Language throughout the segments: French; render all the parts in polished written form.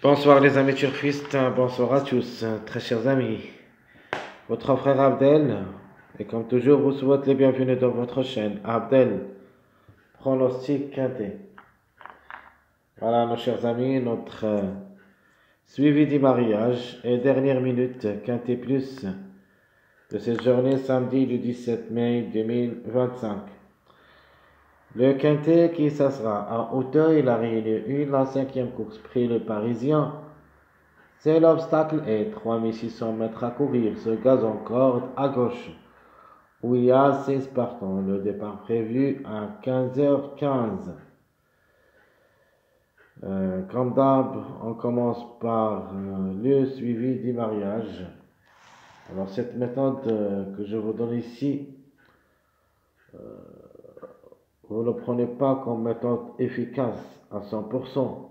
Bonsoir les amis turfistes, bonsoir à tous, très chers amis. Votre frère Abdel, et comme toujours, vous souhaite les bienvenus dans votre chaîne. Abdel, pronostic quinté. Voilà, nos chers amis, notre suivi du mariage et dernière minute quinté plus de cette journée samedi le 17 mai 2025. Le quintet qui s'assera à Auteuil, la réunion 1, la cinquième course prix le Parisien. C'est l'obstacle est 3600 mètres à courir sur gazon corde à gauche, où il y a 16 partants. Le départ prévu à 15h15. Comme d'hab, on commence par le suivi du mariage. Alors cette méthode que je vous donne ici, vous ne prenez pas comme méthode efficace à 100%,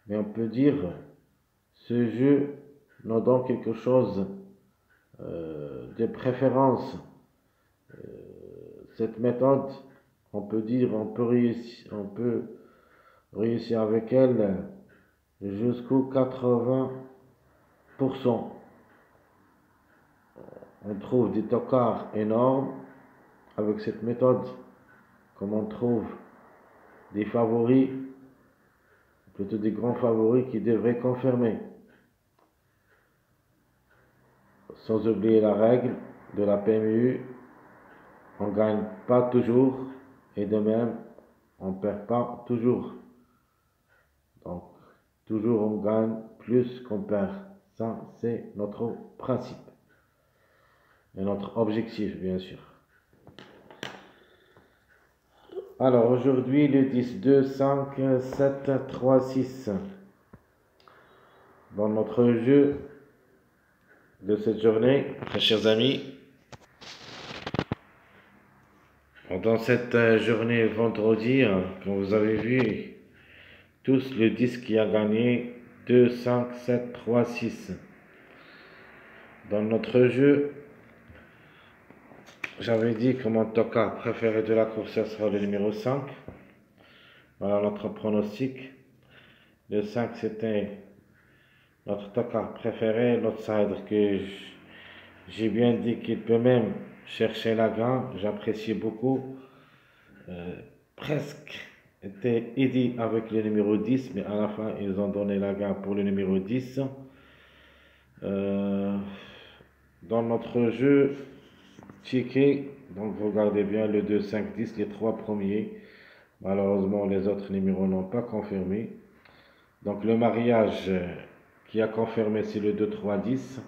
mais on peut dire ce jeu nous donne quelque chose de préférence. Cette méthode, on peut dire, on peut réussir avec elle jusqu'au 80%. On trouve des tocards énormes avec cette méthode, comme on trouve des favoris, plutôt des grands favoris qui devraient confirmer. Sans oublier la règle de la PMU, on ne gagne pas toujours et de même, on ne perd pas toujours. Donc, toujours on gagne plus qu'on perd. Ça, c'est notre principe et notre objectif, bien sûr. Alors, aujourd'hui, le 10, 2, 5, 7, 3, 6. Dans notre jeu de cette journée, mes chers amis, dans cette journée vendredi, comme vous avez vu, tous le 10 qui a gagné 2, 5, 7, 3, 6. Dans notre jeu, j'avais dit que mon tocard préféré de la course sera le numéro 5. Voilà notre pronostic. Le 5 c'était notre tocard préféré, l'outsider que j'ai bien dit qu'il peut même chercher la gagne. J'apprécie beaucoup. Presque était aidé avec le numéro 10, mais à la fin ils ont donné la gagne pour le numéro 10. Dans notre jeu ticket, donc vous regardez bien le 2, 5, 10, les trois premiers. Malheureusement, les autres numéros n'ont pas confirmé. Donc le mariage qui a confirmé, c'est le 2, 3, 10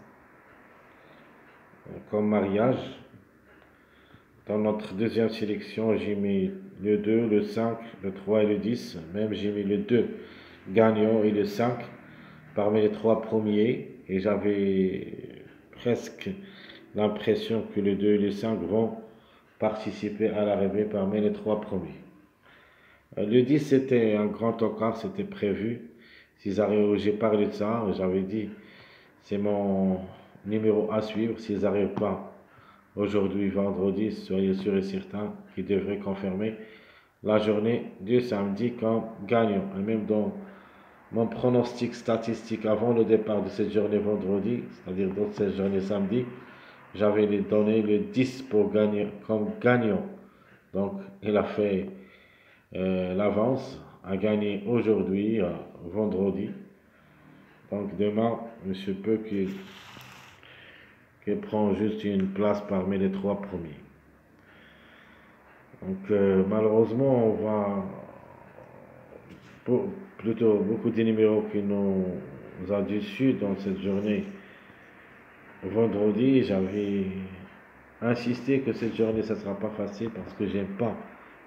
comme mariage. Dans notre deuxième sélection, j'ai mis le 2, le 5, le 3 et le 10. Même j'ai mis le 2 gagnant et le 5 parmi les trois premiers. Et j'avais presque l'impression que le 2 et le 5 vont participer à l'arrivée parmi les trois premiers. Le 10 c'était un grand tocard, c'était prévu. J'ai parlé de ça, j'avais dit c'est mon numéro à suivre. S'ils n'arrivent pas aujourd'hui, vendredi, soyez sûr et certain qu'ils devraient confirmer la journée du samedi comme gagnant. Et même dans mon pronostic statistique avant le départ de cette journée vendredi, c'est-à-dire dans cette journée samedi, j'avais donné le 10 pour gagner comme gagnant. Donc il a fait l'avance à gagner aujourd'hui, vendredi. Donc demain, monsieur peut qu'il prend juste une place parmi les trois premiers. Donc malheureusement, on voit plutôt beaucoup de numéros qui nous a déçus dans cette journée. Vendredi, j'avais insisté que cette journée, ça ne sera pas facile parce que j'aime pas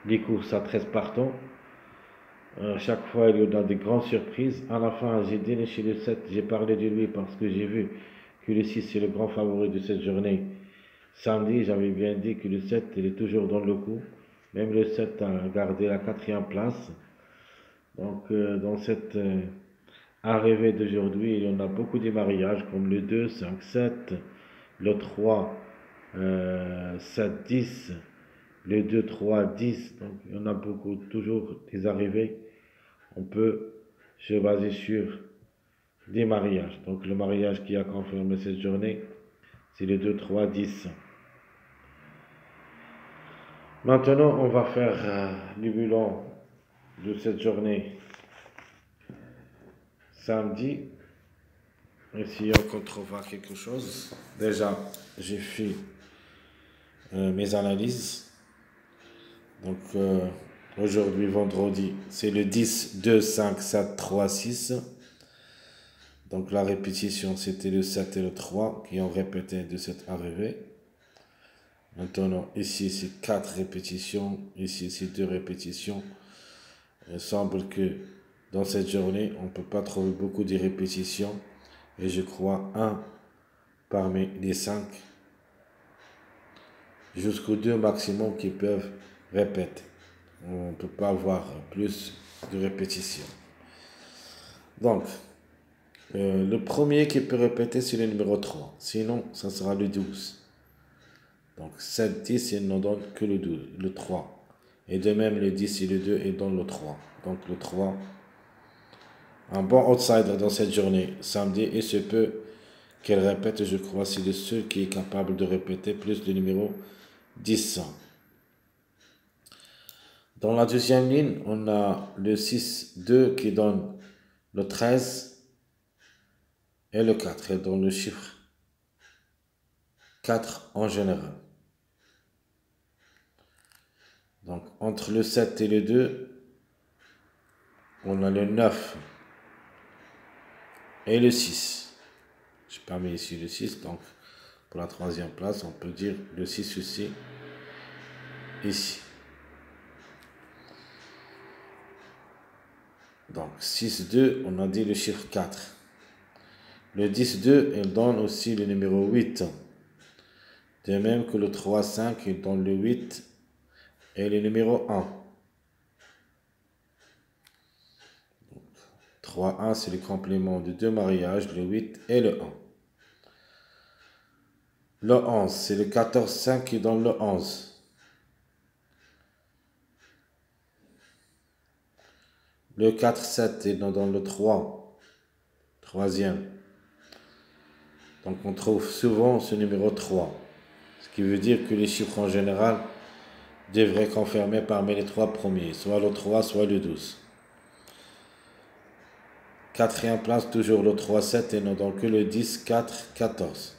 les courses à 13 partants. Chaque fois, il y a des grandes surprises. À la fin, j'ai déniché le 7. J'ai parlé de lui parce que j'ai vu que le 6 c'est le grand favori de cette journée. Samedi, j'avais bien dit que le 7, il est toujours dans le coup. Même le 7 a gardé la quatrième place. Donc, dans cette arrivée d'aujourd'hui, il y en a beaucoup de mariages comme le 2, 5, 7, le 3, 7, 10, le 2, 3, 10. Donc, il y en a beaucoup, toujours des arrivées. On peut se baser sur des mariages. Donc le mariage qui a confirmé cette journée, c'est le 2, 3, 10. Maintenant, on va faire le bilan de cette journée samedi. Essayons qu'on trouvera quelque chose. Déjà, j'ai fait mes analyses. Donc, aujourd'hui, vendredi, c'est le 10, 2, 5, 7, 3, 6. Donc, la répétition, c'était le 7 et le 3 qui ont répété de cette arrivée. Maintenant, ici, c'est 4 répétitions. Ici, c'est 2 répétitions. Il semble que dans cette journée, on ne peut pas trouver beaucoup de répétitions. Et je crois un parmi les 5 jusqu'aux 2 maximum qui peuvent répéter. On ne peut pas avoir plus de répétitions. Donc, le premier qui peut répéter, c'est le numéro 3. Sinon, ça sera le 12. Donc, 7, 10, il ne donne que le 12, le 3. Et de même, le 10 et le 2, il donne le 3. Donc, le 3, un bon outsider dans cette journée, samedi, et se peut qu'elle répète, je crois, c'est le seul qui est capable de répéter plus le numéro 10. Dans la deuxième ligne, on a le 6, 2 qui donne le 13 et le 4. Elle donne le chiffre 4 en général. Donc, entre le 7 et le 2, on a le 9 et le 6. Je n'ai pas mis ici le 6, donc pour la troisième place, on peut dire le 6 aussi, ici. Donc, 6, 2, on a dit le chiffre 4. Le 10, 2, il donne aussi le numéro 8. De même que le 3, 5, il donne le 8 et le numéro 1. 3, 1, c'est le complément de 2 mariages, le 8 et le 1. Le 11, c'est le 14, 5 qui donne le 11. Le 4, 7, il donne le 3. Troisième. Donc on trouve souvent ce numéro 3. Ce qui veut dire que les chiffres en général devraient confirmer parmi les 3 premiers, soit le 3, soit le 12. Quatrième place, toujours le 3, 7 et non donc que le 10, 4, 14.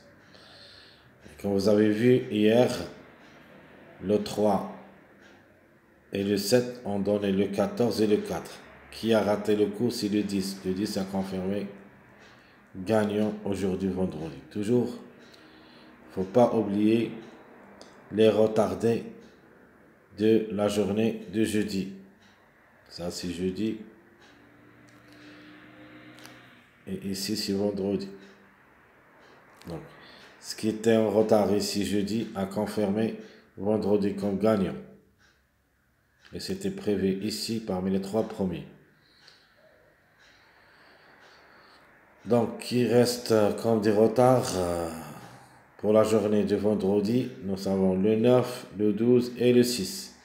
Et comme vous avez vu hier, le 3 et le 7 ont donné le 14 et le 4. Qui a raté le coup, c'est le 10. Le 10 a confirmé gagnant aujourd'hui vendredi. Toujours, il ne faut pas oublier les retardés de la journée de jeudi. Ça, c'est jeudi. Et ici, c'est vendredi. Donc, ce qui était en retard ici jeudi a confirmé vendredi comme gagnant. Et c'était prévu ici parmi les 3 premiers. Donc, il reste comme des retards pour la journée de vendredi. Nous avons le 9, le 12 et le 6.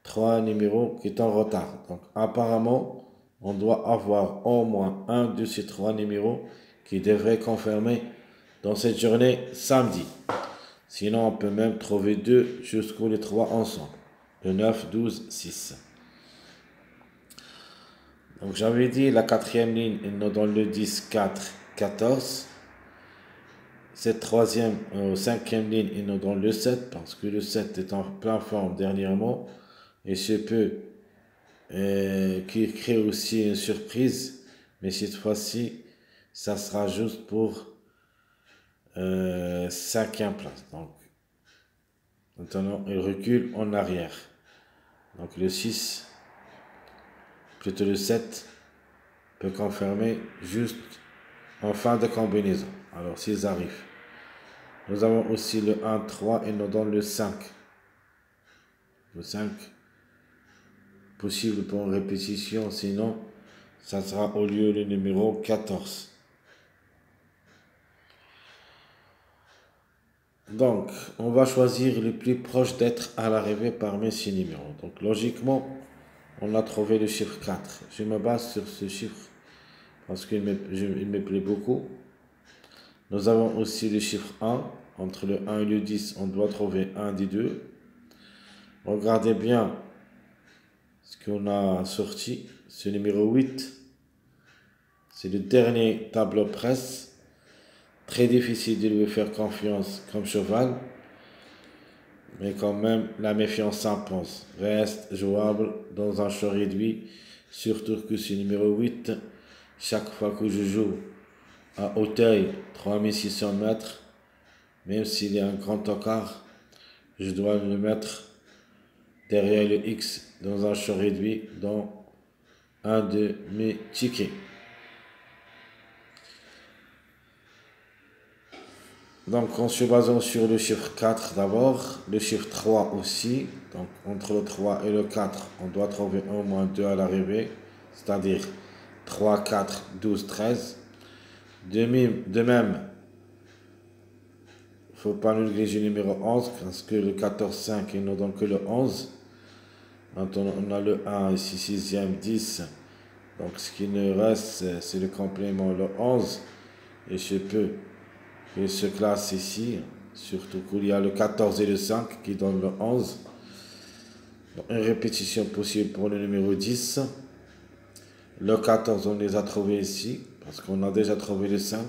3 numéros qui sont en retard. Donc, apparemment, on doit avoir au moins un de ces 3 numéros qui devrait confirmer dans cette journée samedi. Sinon, on peut même trouver 2 jusqu'aux les 3 ensemble. Le 9, 12, 6. Donc, j'avais dit la quatrième ligne, il nous donne le 10, 4, 14. Cette cinquième ligne, il nous donne le 7, parce que le 7 est en pleine forme dernièrement. Et se peut qu'il crée aussi une surprise. Mais cette fois-ci, ça sera juste pour 5e place. Donc, maintenant, il recule en arrière. Donc, le 6, plutôt le 7, peut confirmer juste en fin de combinaison. Alors, s'ils arrivent. Nous avons aussi le 1, 3 et nous donne le 5. Le 5, possible pour une répétition, sinon, ça sera au lieu le numéro 14. Donc, on va choisir le plus proche d'être à l'arrivée parmi ces numéros. Donc, logiquement, on a trouvé le chiffre 4. Je me base sur ce chiffre parce qu'il me plaît beaucoup. Nous avons aussi le chiffre 1. Entre le 1 et le 10, on doit trouver un des deux. Regardez bien ce qu'on a sorti. Ce numéro 8. C'est le dernier tableau presse. Très difficile de lui faire confiance comme cheval. Mais quand même, la méfiance s'impose. Reste jouable dans un champ réduit. Surtout que ce numéro 8, chaque fois que je joue à Auteuil, 3600 mètres, même s'il y a un grand tocard, je dois le mettre derrière le X dans un champ réduit dans un de mes tickets. Donc en se basant sur le chiffre 4 d'abord, le chiffre 3 aussi. Donc entre le 3 et le 4, on doit trouver au moins 2 à l'arrivée, c'est-à-dire 3, 4, 12, 13. De même, il ne faut pas négliger le numéro 11, parce que le 14, 5, il nous donne que le 11. Maintenant, on a le 1 ici, 6e, 10. Donc ce qui nous reste, c'est le complément, le 11. Et je peux il se classe ici, surtout qu'il y a le 14 et le 5 qui donnent le 11. Donc, une répétition possible pour le numéro 10. Le 14, on les a trouvés ici, parce qu'on a déjà trouvé le 5.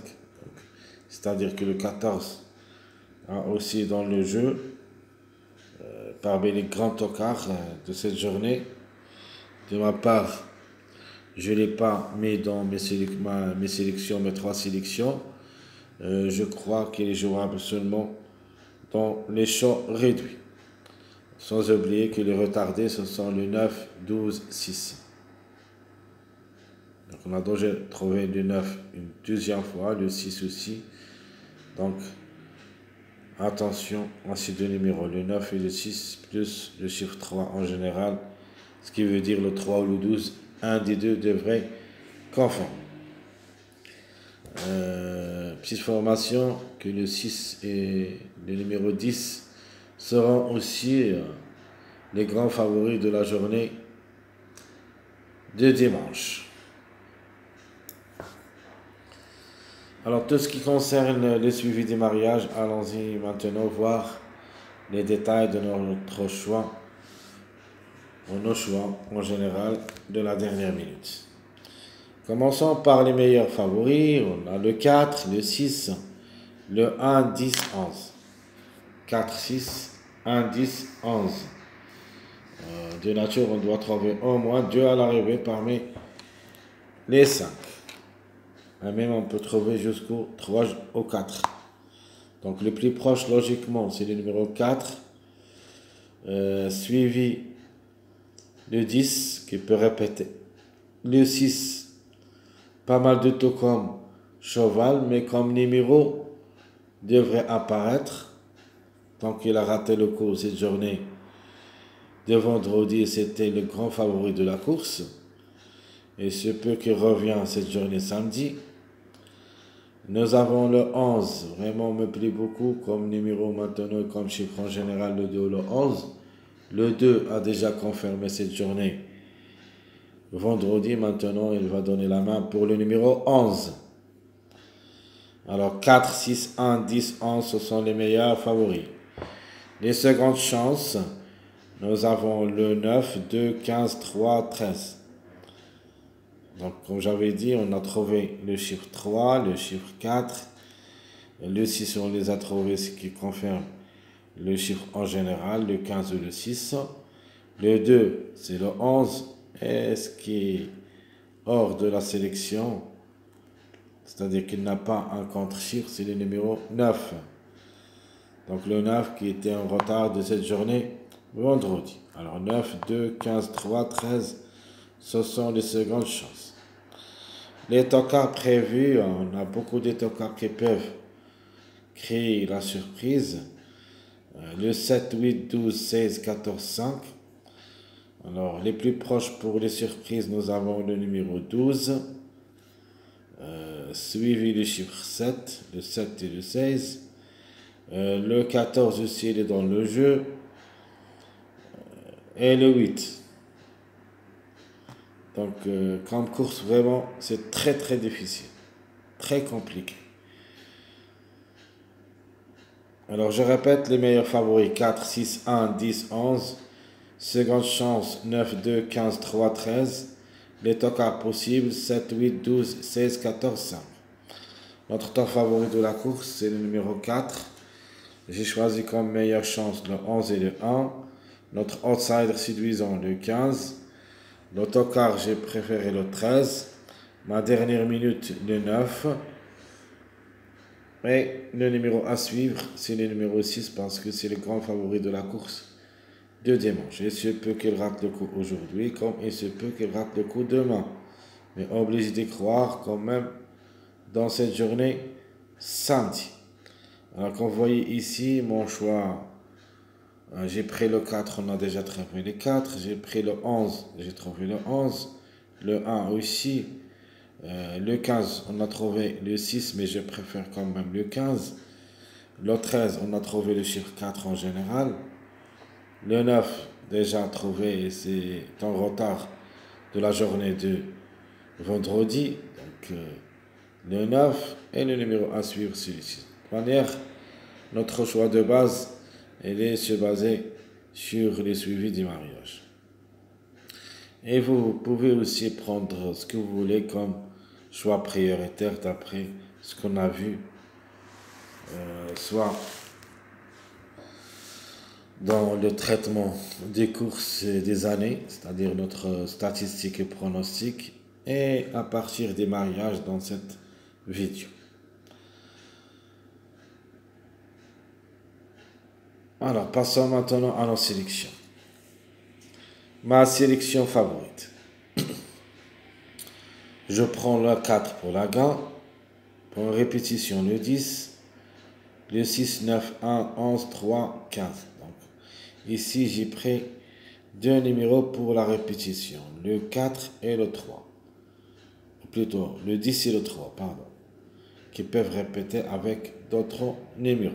C'est-à-dire que le 14 a aussi dans le jeu, parmi les grands tocards de cette journée. De ma part, je ne l'ai pas mis dans mes sélections, mes 3 sélections. Je crois qu'il est jouable seulement dans les champs réduits. Sans oublier que les retardés, ce sont le 9, 12, 6. Donc on a déjà trouvé le 9 une deuxième fois, le 6 aussi. Donc attention à ces deux numéros, le 9 et le 6, plus le chiffre 3 en général, ce qui veut dire le 3 ou le 12, un des deux devrait confondre. Petite formation que le 6 et le numéro 10 seront aussi les grands favoris de la journée de dimanche. Alors tout ce qui concerne le suivi des mariages, allons-y maintenant voir les détails de notre choix, ou nos choix en général de la dernière minute. Commençons par les meilleurs favoris. On a le 4, le 6, le 1, 10, 11. 4, 6, 1, 10, 11. De nature, on doit trouver au moins 2 à l'arrivée parmi les 5. Et même on peut trouver jusqu'au 3 au 4. Donc le plus proche logiquement c'est le numéro 4. Suivi le 10 qui peut répéter. Le 6. Pas mal de taux comme cheval, mais comme numéro devrait apparaître. Donc il a raté le coup cette journée de vendredi, c'était le grand favori de la course. Et ce peu qui revient cette journée samedi. Nous avons le 11, vraiment me plaît beaucoup comme numéro maintenant, comme chiffre en général, le 2 ou le 11. Le 2 a déjà confirmé cette journée. Vendredi, maintenant, il va donner la main pour le numéro 11. Alors 4, 6, 1, 10, 11, ce sont les meilleurs favoris. Les secondes chances, nous avons le 9, 2, 15, 3, 13. Donc comme j'avais dit, on a trouvé le chiffre 3, le chiffre 4. Le 6, on les a trouvés, ce qui confirme le chiffre en général, le 15 ou le 6. Le 2, c'est le 11. Et ce qui est hors de la sélection, c'est-à-dire qu'il n'a pas un contre-chiffre, c'est le numéro 9. Donc le 9 qui était en retard de cette journée vendredi. Alors 9, 2, 15, 3, 13, ce sont les secondes chances. Les tocards prévus, on a beaucoup de tocards qui peuvent créer la surprise. Le 7, 8, 12, 16, 14, 5. Alors, les plus proches pour les surprises, nous avons le numéro 12, suivi du chiffre 7, le 7 et le 16. Le 14 aussi, il est dans le jeu. Et le 8. Donc, comme course, vraiment, c'est très très difficile, très compliqué. Alors, je répète les meilleurs favoris 4, 6, 1, 10, 11. Seconde chance 9, 2, 15, 3, 13. Les tocards possibles 7, 8, 12, 16, 14, 5. Notre temps favori de la course, c'est le numéro 4. J'ai choisi comme meilleure chance le 11 et le 1. Notre outsider séduisant le 15. L'autocar, j'ai préféré le 13. Ma dernière minute, le 9. Et le numéro à suivre, c'est le numéro 6 parce que c'est le grand favori de la course de dimanche. Il se peut qu'il rate le coup aujourd'hui, comme il se peut qu'il rate le coup demain. Mais obligé d'y croire quand même dans cette journée samedi. Alors, comme vous voyez ici, mon choix, j'ai pris le 4, on a déjà trouvé le 4. J'ai pris le 11, j'ai trouvé le 11. Le 1 aussi. Le 15, on a trouvé le 6, mais je préfère quand même le 15. Le 13, on a trouvé le chiffre 4 en général. Le 9, déjà trouvé, c'est en retard de la journée de vendredi. Donc, le 9 et le numéro à suivre, celui-ci. De toute manière, notre choix de base, il est se baser sur les suivis du mariage. Et vous pouvez aussi prendre ce que vous voulez comme choix prioritaire d'après ce qu'on a vu, soit dans le traitement des courses et des années, c'est-à-dire notre statistique et pronostic, et à partir des mariages dans cette vidéo. Alors, passons maintenant à nos sélections. Ma sélection favorite. Je prends le 4 pour la gain. Pour répétition, le 10. Le 6, 9, 1, 11, 3, 15. Donc, ici, j'ai pris deux numéros pour la répétition. Le 4 et le 3. Ou plutôt, le 10 et le 3, pardon. Qui peuvent répéter avec d'autres numéros.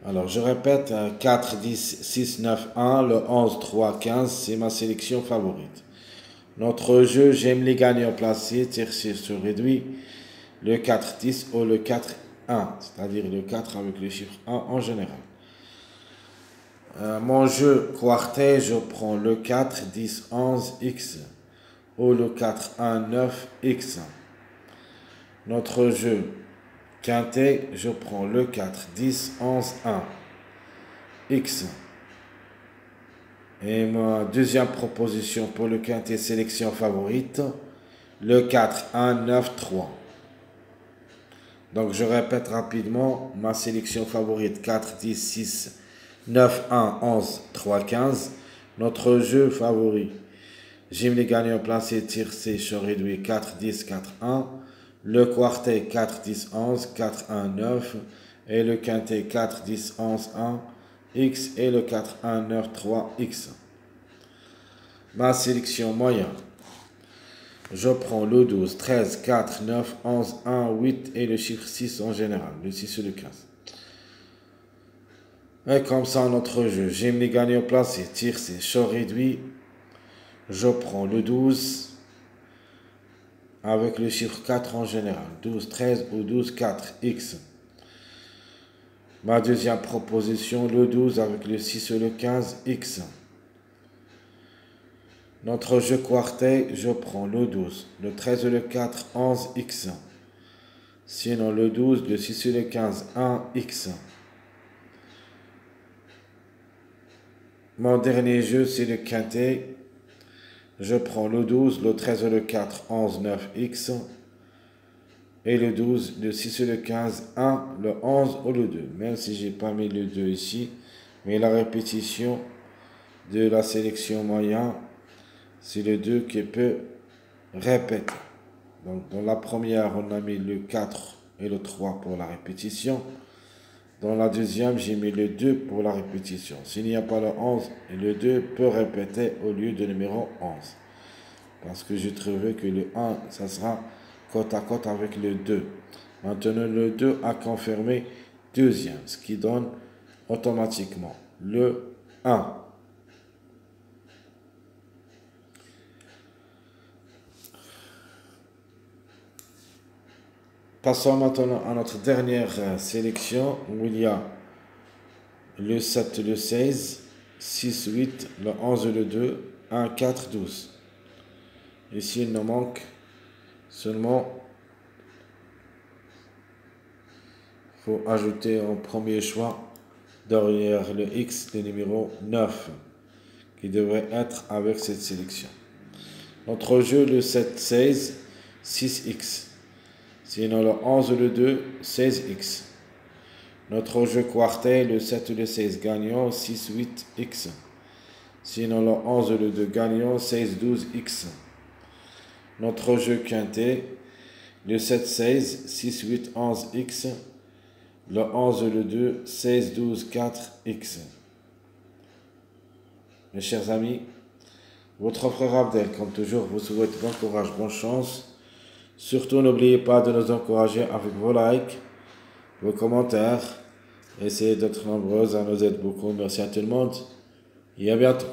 Alors, je répète, 4, 10, 6, 9, 1, le 11, 3, 15, c'est ma sélection favorite. Notre jeu, j'aime les gagnants placés, tiercé sur réduit, le 4, 10 ou le 4, 1, c'est-à-dire le 4 avec le chiffre 1 en général. Mon jeu quartet, je prends le 4, 10, 11, X ou le 4, 1, 9, X. Notre jeu quintet, je prends le 4, 10, 11, 1, X. Et ma deuxième proposition pour le quintet sélection favorite, le 4, 1, 9, 3. Donc je répète rapidement ma sélection favorite 4, 10, 6, 9, 1, 11, 3, 15. Notre jeu favori, j'aime les gagnants placés, tiercé, chaud réduit 4, 10, 4, 1. Le quartet 4, 10, 11, 4, 1, 9. Et le quintet 4, 10, 11, 1. X et le 4, 1, 9, 3, X. Ma sélection moyenne. Je prends le 12, 13, 4, 9, 11, 1, 8 et le chiffre 6 en général, le 6 et le 15. Et comme ça, notre jeu, j'aime les gagnants placés, tiercé, chaud réduit. Je prends le 12 avec le chiffre 4 en général, 12, 13 ou 12, 4, X. Ma deuxième proposition, le 12 avec le 6 et le 15, X. Notre jeu quartet, je prends le 12, le 13 et le 4, 11, X. Sinon, le 12, le 6 et le 15, 1, X. Mon dernier jeu, c'est le quintet. Je prends le 12, le 13 et le 4, 11, 9, X. Et le 12, le 6 et le 15, 1, le 11 ou le 2. Même si j'ai pas mis le 2 ici. Mais la répétition de la sélection moyenne, c'est le 2 qui peut répéter. Donc dans la première, on a mis le 4 et le 3 pour la répétition. Dans la deuxième, j'ai mis le 2 pour la répétition. S'il n'y a pas le 11, le 2 peut répéter au lieu du numéro 11. Parce que j'ai trouvé que le 1, ça sera côte à côte avec le 2. Maintenant, le 2 a confirmé deuxième, ce qui donne automatiquement le 1. Passons maintenant à notre dernière sélection où il y a le 7, le 16, 6, 8, le 11, le 2, 1, 4, 12. Ici, il nous manque seulement, il faut ajouter en premier choix derrière le X le numéro 9 qui devrait être avec cette sélection. Notre jeu, le 7, 16, 6X. Sinon le 11, le 2, 16X. Notre jeu quartet, le 7, le 16, gagnant, 6, 8X. Sinon le 11, le 2, gagnant, 16, 12X. Notre jeu quintet, le 7, 16, 6, 8, 11X. Le 11, le 2, 16, 12, 4X. Mes chers amis, votre frère Abdel, comme toujours, vous souhaite bon courage, bonne chance. Surtout, n'oubliez pas de nous encourager avec vos likes, vos commentaires. Essayez d'être nombreux, ça nous aide beaucoup. Merci à tout le monde et à bientôt.